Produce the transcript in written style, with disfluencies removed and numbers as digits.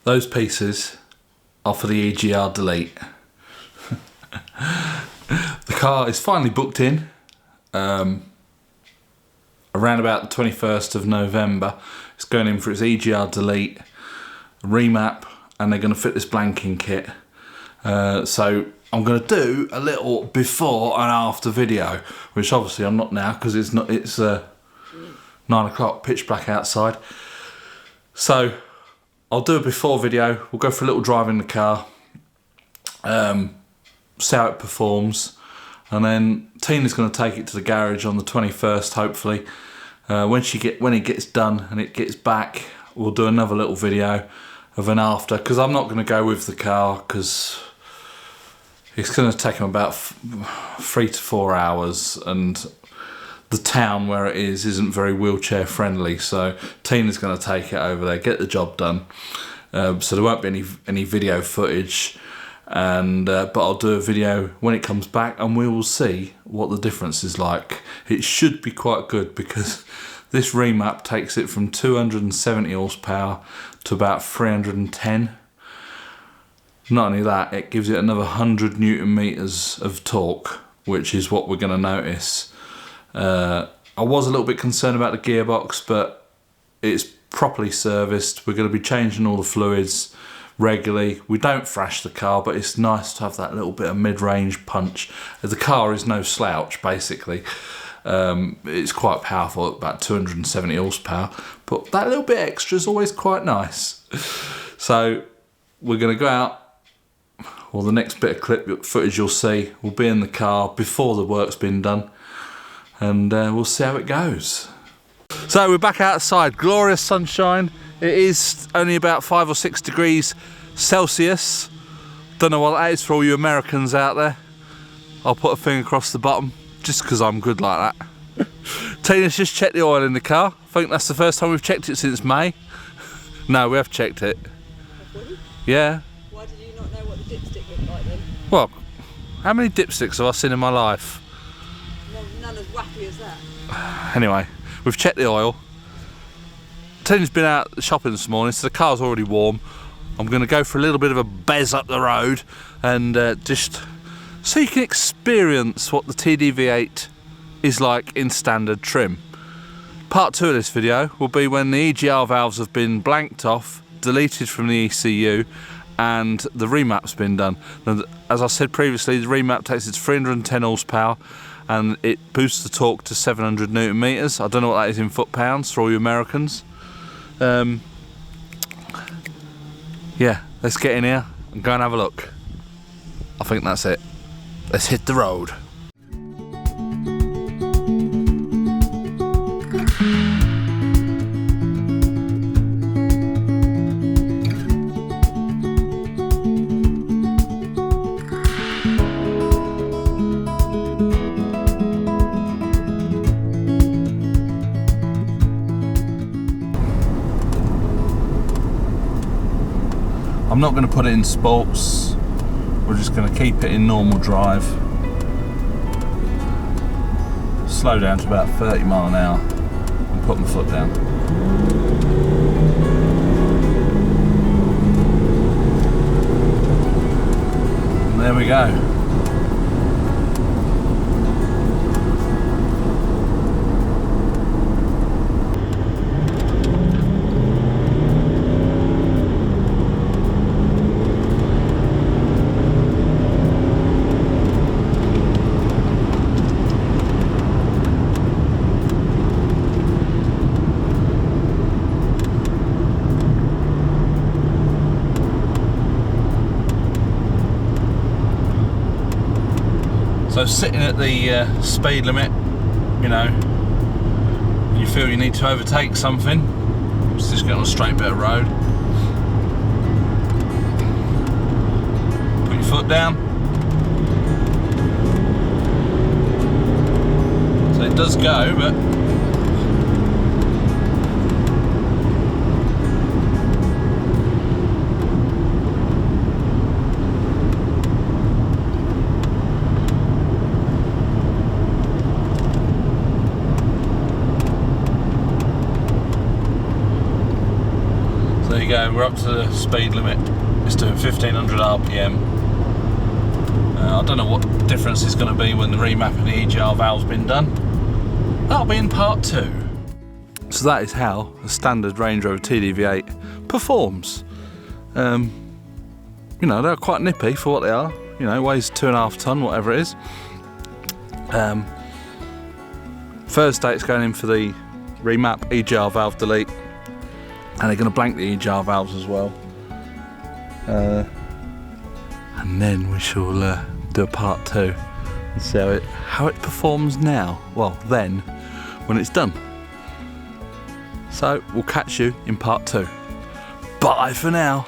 Those pieces are for the EGR delete. The car is finally booked in around about the 21st of November. It's going in for its EGR delete, remap, and they're going to fit this blanking kit. So I'm going to do a little before and after video, which obviously I'm not now because it's 9 o'clock, pitch black outside. So I'll do a before video. We'll go for a little drive in the car, see how it performs, and then Tina's going to take it to the garage on the 21st, hopefully. When it gets done and it gets back, we'll do another little video of an after, because I'm not going to go with the car because it's going to take them about 3 to 4 hours, and the town where it is isn't very wheelchair friendly, so Tina's going to take it over there, get the job done. So there won't be any video footage, and but I'll do a video when it comes back and we will see what the difference is like. It should be quite good because this remap takes it from 270 horsepower to about 310. Not only that, it gives it another 100 Newton meters of torque, which is what we're going to notice. I was a little bit concerned about the gearbox, but it's properly serviced. We're going to be changing all the fluids regularly. We don't thrash the car, but it's nice to have that little bit of mid-range punch. The car is no slouch, basically. It's quite powerful, about 270 horsepower, but that little bit extra is always quite nice. So we're going to go out. Well, the next bit of clip footage you'll see will be in the car before the work's been done, and we'll see how it goes. So we're back outside, glorious sunshine. It is only about 5 or 6 degrees Celsius. Don't know what that is for all you Americans out there. I'll put a thing across the bottom just because I'm good like that. Tina's just checked the oil in the car. I think that's the first time we've checked it since May. No, we have checked it. Have we? Yeah. Why did you not know what the dipstick looked like then? Well, how many dipsticks have I seen in my life? None as wacky as that. Anyway, we've checked the oil. Tina's been out shopping this morning, so the car's already warm. I'm going to go for a little bit of a bez up the road, and just so you can experience what the TDV8 is like in standard trim. Part 2 of this video will be when the EGR valves have been blanked off, deleted from the ECU, and the remap's been done. Now, as I said previously, the remap takes its 310 horsepower and it boosts the torque to 700 Newton meters. I don't know what that is in foot-pounds for all you Americans. Yeah, let's get in here and go and have a look. I think that's it. Let's hit the road. I'm not going to put it in sports, we're just going to keep it in normal drive. Slow down to about 30 mile an hour and put my foot down. And there we go. So sitting at the speed limit, you know, you feel you need to overtake something, just get on a straight bit of road. Put your foot down. So it does go, but you go, we're up to the speed limit. It's doing 1500 RPM. I don't know what difference it's going to be when the remap and the EGR valve's been done. That'll be in part 2. So that is how a standard Range Rover TDV8 performs. You know, they're quite nippy for what they are. You know, weighs 2.5 tonne, whatever it is. First day it's going in for the remap EGR valve delete, and they're going to blank the EGR valves as well. And then we shall do a part 2 and see how it performs now. Well, then, when it's done. So we'll catch you in part 2. Bye for now.